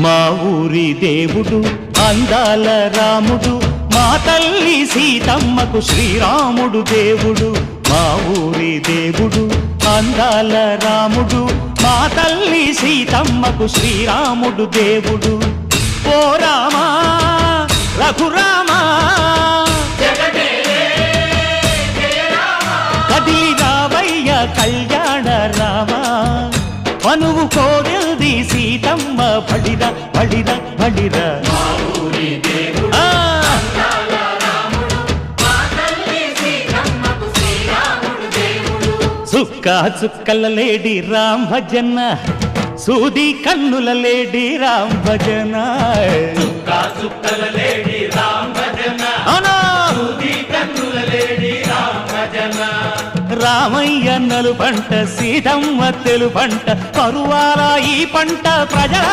మా ఊరి దేవుడు అందాల రాముడు, మా తల్లి సీతమ్మకు శ్రీరాముడు దేవుడు. మా ఊరి దేవుడు అందాల రాముడు, మా తల్లి సీతమ్మకు శ్రీరాముడు దేవుడు. ఓ రామా రఘురామా కదిలి రావయ్య కళ్యాణ రామా, మనువు కోరెల్ది సీతమ్మ బడిర బడిర బడిర. చుక్క చుక్కల లేడి రామ్ భజన, సూది కన్నుల లేడి రామ్ భజన. చుక్కల లేడి రామ్ భజన, సూది కన్నుల లేడి రామ్ భజన. రామయ్య నలు పంట, సీతమ్మ తెలు పంట, పరువాల ఈ పంట ప్రజల